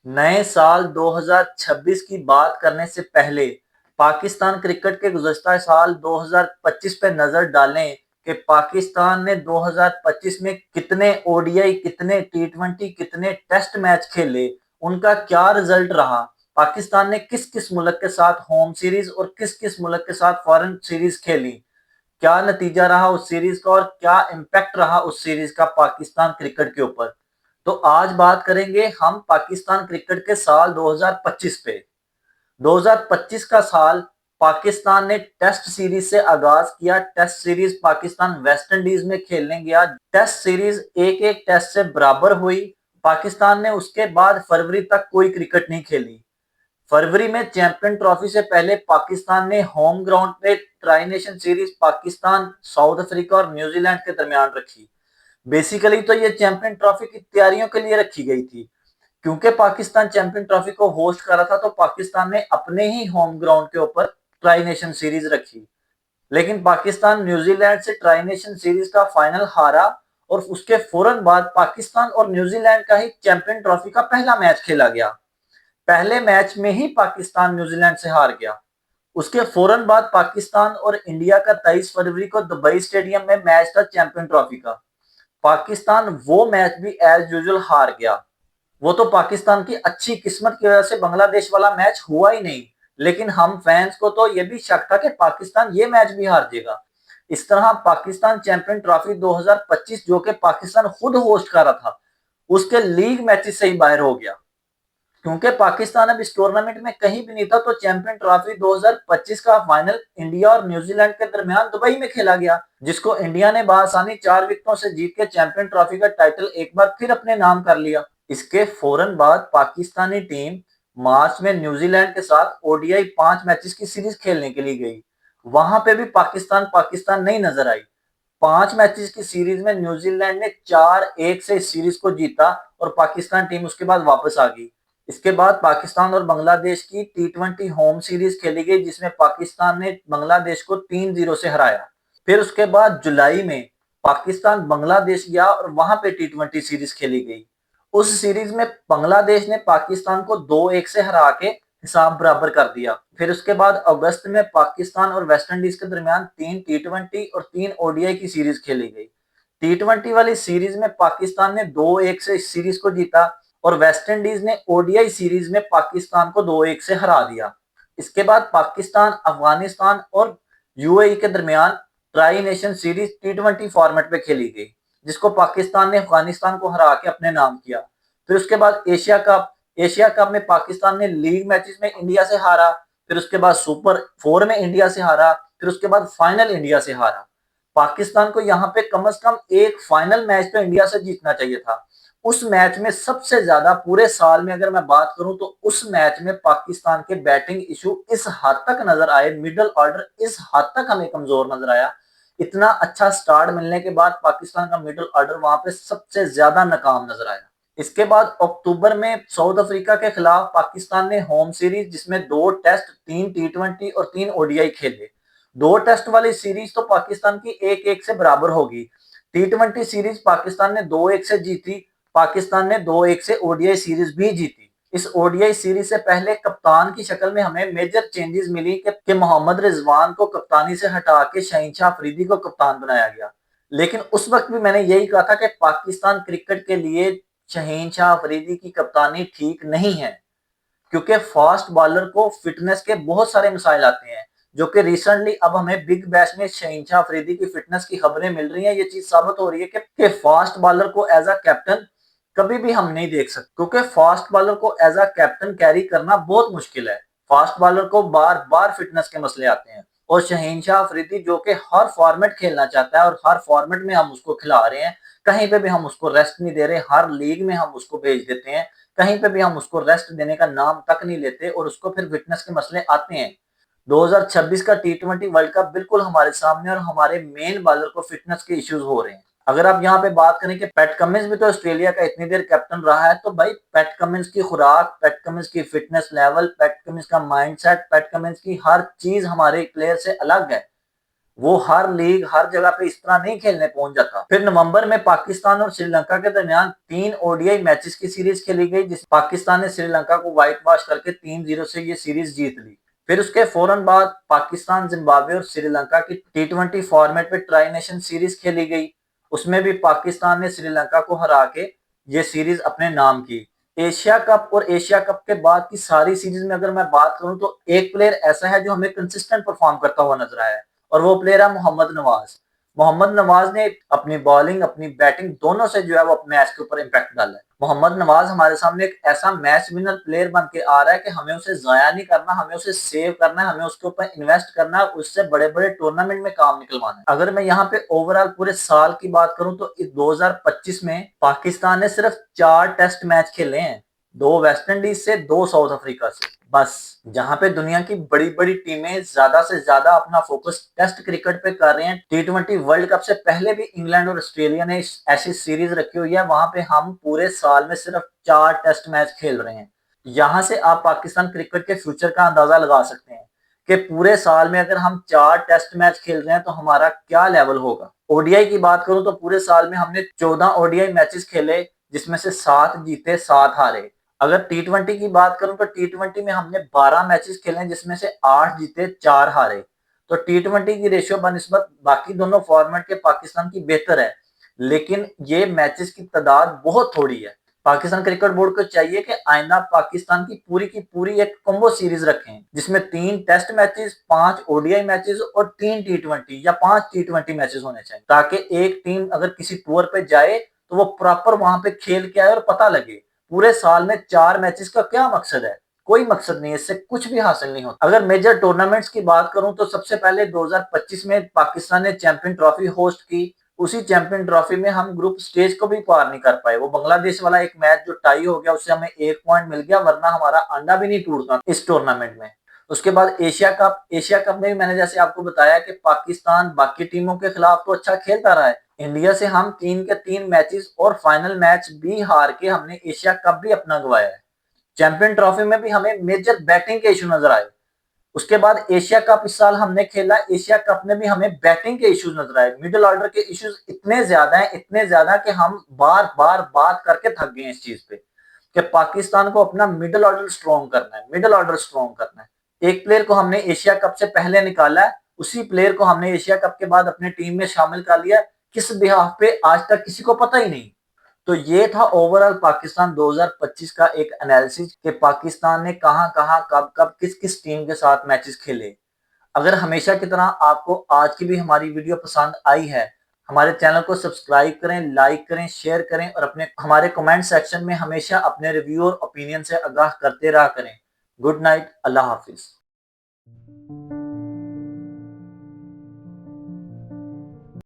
नए साल 2026 की बात करने से पहले पाकिस्तान क्रिकेट के गुज़श्ता साल 2025 पे नजर डालें कि पाकिस्तान ने 2025 में कितने ओडीआई, कितने टी20, कितने टेस्ट मैच खेले, उनका क्या रिजल्ट रहा। पाकिस्तान ने किस किस मुल्क के साथ होम सीरीज और किस किस मुल्क के साथ फॉरेन सीरीज खेली, क्या नतीजा रहा उस सीरीज का और क्या इम्पैक्ट रहा उस सीरीज का पाकिस्तान क्रिकेट के ऊपर। तो आज बात करेंगे हम पाकिस्तान क्रिकेट के साल 2025 पे। 2025 का साल पाकिस्तान ने टेस्ट सीरीज से आगाज किया। Test series Pakistan West Indies में खेलने गया। टेस्ट सीरीज एक एक टेस्ट से बराबर हुई। पाकिस्तान ने उसके बाद फरवरी तक कोई क्रिकेट नहीं खेली। फरवरी में चैंपियन ट्रॉफी से पहले पाकिस्तान ने होम ग्राउंड पे tri nation series Pakistan, south Africa और न्यूजीलैंड के दरमियान रखी। बेसिकली तो ये चैंपियन ट्रॉफी की तैयारियों के लिए रखी गई थी। क्योंकि पाकिस्तान चैंपियन ट्रॉफी को होस्ट कर रहा था तो पाकिस्तान ने अपने ही होम ग्राउंड के ऊपर ट्राई नेशन सीरीज रखी। लेकिन पाकिस्तान न्यूजीलैंड से ट्राई नेशन सीरीज का फाइनल हारा और उसके फौरन बाद पाकिस्तान और न्यूजीलैंड का ही चैंपियन ट्रॉफी का पहला मैच खेला गया। पहले मैच में ही पाकिस्तान न्यूजीलैंड से हार गया। उसके फौरन बाद पाकिस्तान और इंडिया का 23 फरवरी को दुबई स्टेडियम में मैच था चैंपियन ट्रॉफी का। पाकिस्तान वो मैच भी एज यूजुअल हार गया। वो तो पाकिस्तान की अच्छी किस्मत की वजह से बांग्लादेश वाला मैच हुआ ही नहीं। लेकिन हम फैंस को तो ये भी शक था कि पाकिस्तान ये मैच भी हार जाएगा। इस तरह पाकिस्तान चैंपियन ट्रॉफी 2025 जो कि पाकिस्तान खुद होस्ट कर रहा था, उसके लीग मैचेस से ही बाहर हो गया। क्योंकि पाकिस्तान अब इस टूर्नामेंट में कहीं भी नहीं था तो चैंपियन ट्रॉफी 2025 का फाइनल इंडिया और न्यूजीलैंड के दरमियान दुबई में खेला गया, जिसको इंडिया ने बआसानी 4 विकेटों से जीत के चैंपियन ट्रॉफी का टाइटल एक बार फिर अपने नाम कर लिया। इसके फौरन बाद पाकिस्तानी टीम मार्च में न्यूजीलैंड के साथ ओडीआई 5 मैचेस की सीरीज खेलने के लिए गई। वहां पे भी पाकिस्तान पाकिस्तान नहीं नजर आई। 5 मैचेस की सीरीज में न्यूजीलैंड ने 4-1 से इस सीरीज को जीता और पाकिस्तान टीम उसके बाद वापस आ गई। इसके बाद पाकिस्तान और बांग्लादेश की टी20 होम सीरीज खेली गई जिसमें पाकिस्तान ने बांग्लादेश को 3-0 से हराया। फिर उसके बाद जुलाई में पाकिस्तान बांग्लादेश गया और वहां पे टी20 सीरीज खेली गई। उस सीरीज में बांग्लादेश ने पाकिस्तान को 2-1 से हरा के हिसाब बराबर कर दिया। फिर उसके बाद अगस्त में पाकिस्तान और वेस्ट इंडीज के दरमियान 3 टी20 और 3 ओडीआई की सीरीज खेली गई। टी20 वाली सीरीज में पाकिस्तान ने 2-1 से इस सीरीज को जीता और वेस्ट इंडीज ने ओडीआई सीरीज में पाकिस्तान को 2-1 से हरा दिया। इसके बाद पाकिस्तान, अफगानिस्तान और यूएई के दरमियान ट्राई नेशन सीरीज टी20 फॉर्मेट पे खेली गई, जिसको पाकिस्तान ने अफगानिस्तान को हरा के अपने नाम किया। फिर उसके बाद एशिया कप में पाकिस्तान ने लीग मैचेस में इंडिया से हारा। फिर उसके बाद सुपर 4 में इंडिया से हारा। फिर उसके बाद फाइनल इंडिया से हारा। पाकिस्तान को यहाँ पे कम से कम एक फाइनल मैच तो इंडिया से जीतना चाहिए था। उस मैच में सबसे ज्यादा पूरे साल में अगर मैं बात करूं तो उस मैच में पाकिस्तान के बैटिंग इशू इस हद तक नजर आए, मिडिल ऑर्डर इस हद तक हमें कमजोर नजर आया। इतना अच्छा स्टार्ट मिलने के बाद पाकिस्तान का मिडिल ऑर्डर वहां पे सबसे ज्यादा नाकाम नजर आया। इसके बाद अक्टूबर में साउथ अफ्रीका के खिलाफ पाकिस्तान ने होम सीरीज जिसमें 2 टेस्ट, 3 टी20 और 3 ओडीआई खेले। 2 टेस्ट वाली सीरीज तो पाकिस्तान की 1-1 से बराबर होगी। टी20 सीरीज पाकिस्तान ने 2-1 से जीती। पाकिस्तान ने 2-1 से ओडीआई सीरीज भी जीती। इस ओडीआई सीरीज से पहले कप्तान की शक्ल में हमें मेजर चेंजेस मिली कि मोहम्मद रिजवान को कप्तानी से हटा के शहीन अफरीदी को कप्तान बनाया गया। लेकिन उस वक्त भी मैंने यही कहा था कि पाकिस्तान क्रिकेट के लिए शहीन अफरीदी की कप्तानी ठीक नहीं है, क्योंकि फास्ट बॉलर को फिटनेस के बहुत सारे मसाइल आते हैं, जो कि रिसेंटली अब हमें बिग बैश में शहीन अफरीदी की फिटनेस की खबरें मिल रही हैं। ये चीज साबित हो रही है कि फास्ट बॉलर को एज अ कैप्टन कभी भी हम नहीं देख सकते, क्योंकि फास्ट बॉलर को एज अ कैप्टन कैरी करना बहुत मुश्किल है। फास्ट बॉलर को बार बार फिटनेस के मसले आते हैं और शहीन अफरीदी जो कि हर फॉर्मेट खेलना चाहता है और हर फॉर्मेट में हम उसको खिला रहे हैं, कहीं पे भी हम उसको रेस्ट नहीं दे रहे, हर लीग में हम उसको भेज देते हैं, कहीं पे भी हम उसको रेस्ट देने का नाम तक नहीं लेते और उसको फिर फिटनेस के मसले आते हैं। 2026 का टी20 वर्ल्ड कप बिल्कुल हमारे सामने और हमारे मेन बॉलर को फिटनेस के इश्यूज हो रहे हैं। अगर आप यहाँ पे बात करें कि पैट कमिंस भी तो ऑस्ट्रेलिया का इतनी देर कैप्टन रहा है, तो भाई पैट कमिंस की खुराक, पैट कमिंस की फिटनेस लेवल, पैट कमिंस का माइंडसेट, पैट कमिंस की हर चीज हमारे प्लेयर से अलग है। वो हर लीग हर जगह पे इस तरह नहीं खेलने पहुंच जाता। फिर नवंबर में पाकिस्तान और श्रीलंका के दरमियान 3 ओडीआई मैचेस की सीरीज खेली गई, जिस पाकिस्तान ने श्रीलंका को व्हाइट वॉश करके 3-0 से ये सीरीज जीत ली। फिर उसके फौरन बाद पाकिस्तान, जिम्बाब्वे और श्रीलंका की टी20 फॉर्मेट पे ट्राई नेशन सीरीज खेली गई। उसमें भी पाकिस्तान ने श्रीलंका को हरा के ये सीरीज अपने नाम की। एशिया कप और एशिया कप के बाद की सारी सीरीज में अगर मैं बात करूं तो एक प्लेयर ऐसा है जो हमें कंसिस्टेंट परफॉर्म करता हुआ नजर आया है, और वो प्लेयर है मोहम्मद नवाज। मोहम्मद नवाज ने अपनी बॉलिंग अपनी बैटिंग दोनों से जो है वो अपने मैच के ऊपर इम्पैक्ट डाला है। मोहम्मद नवाज हमारे सामने एक ऐसा मैच विनर प्लेयर बन के आ रहा है कि हमें उसे जाया नहीं करना, हमें उसे सेव करना है, हमें उसके ऊपर इन्वेस्ट करना है, उससे बड़े बड़े टूर्नामेंट में काम निकलवाना है। अगर मैं यहाँ पे ओवरऑल पूरे साल की बात करूं तो 2025 में पाकिस्तान ने सिर्फ 4 टेस्ट मैच खेले हैं, 2 वेस्ट इंडीज से, 2 साउथ अफ्रीका से, बस। जहां पे दुनिया की बड़ी बड़ी टीमें ज्यादा से ज्यादा अपना फोकस टेस्ट क्रिकेट पे कर रहे हैं। टी20 वर्ल्ड कप से पहले भी इंग्लैंड और ऑस्ट्रेलिया ने ऐसी सीरीज रखी हुई है, वहां पे हम पूरे साल में सिर्फ 4 टेस्ट मैच खेल रहे हैं। यहां से आप पाकिस्तान क्रिकेट के फ्यूचर का अंदाजा लगा सकते हैं कि पूरे साल में अगर हम 4 टेस्ट मैच खेल रहे हैं तो हमारा क्या लेवल होगा। ओडीआई की बात करूं तो पूरे साल में हमने 14 ओडीआई मैचेस खेले, जिसमें से 7 जीते 7 हारे। अगर टी20 की बात करूं तो टी20 में हमने 12 मैचेस खेले, जिसमें से 8 जीते 4 हारे। तो टी20 की रेशियो बनिस्बत बाकी दोनों फॉर्मेट के पाकिस्तान की बेहतर है, लेकिन ये मैचेस की तादाद बहुत थोड़ी है। पाकिस्तान क्रिकेट बोर्ड को चाहिए कि आइंदा पाकिस्तान की पूरी एक कॉम्बो सीरीज रखें, जिसमें 3 टेस्ट मैचेस, 5 ओडीआई मैचेस और 3 टी20 या 5 टी20 मैचेस होने चाहिए, ताकि एक टीम अगर किसी टूर पे जाए तो वो प्रॉपर वहां पे खेल के आए और पता लगे पूरे साल में 4 मैचेस का क्या मकसद है। कोई मकसद नहीं है, इससे कुछ भी हासिल नहीं होता। अगर मेजर टूर्नामेंट्स की बात करूं तो सबसे पहले 2025 में पाकिस्तान ने चैंपियन ट्रॉफी होस्ट की। उसी चैंपियन ट्रॉफी में हम ग्रुप स्टेज को भी पार नहीं कर पाए। वो बांग्लादेश वाला एक मैच जो टाई हो गया, उससे हमें 1 पॉइंट मिल गया, वरना हमारा अंडा भी नहीं टूटता इस टूर्नामेंट में। उसके बाद एशिया कप में भी मैंने जैसे आपको बताया कि पाकिस्तान बाकी टीमों के खिलाफ तो अच्छा खेलता रहा है। इंडिया से हम 3 के 3 मैचेस और फाइनल मैच भी हार के हमने एशिया कप भी अपना गंवाया है। चैंपियन ट्रॉफी में भी हमें मेजर बैटिंग के इशू नजर आए। उसके बाद एशिया कप इस साल हमने खेला, एशिया कप में भी हमें बैटिंग के इश्यूज नजर आए। मिडिल ऑर्डर के इश्यूज इतने ज्यादा कि हम बार बार बात करके थक गए इस चीज पे कि पाकिस्तान को अपना मिडिल ऑर्डर स्ट्रॉन्ग करना है, मिडिल ऑर्डर स्ट्रॉन्ग करना है। एक प्लेयर को हमने एशिया कप से पहले निकाला है, उसी प्लेयर को हमने एशिया कप के बाद अपने टीम में शामिल कर लिया। किस बिहाफ पे आज तक किसी को पता ही नहीं। तो ये था ओवरऑल पाकिस्तान 2025 का एक एनालिसिस कि पाकिस्तान ने कहां कहां कब कब किस किस टीम के साथ मैचेस खेले। अगर हमेशा की तरह आपको आज की भी हमारी वीडियो पसंद आई है, हमारे चैनल को सब्सक्राइब करें, लाइक करें, शेयर करें और अपने हमारे कमेंट सेक्शन में हमेशा अपने रिव्यू और ओपिनियन से आगाह करते रहा करें। गुड नाइट, अल्लाह हाफिज।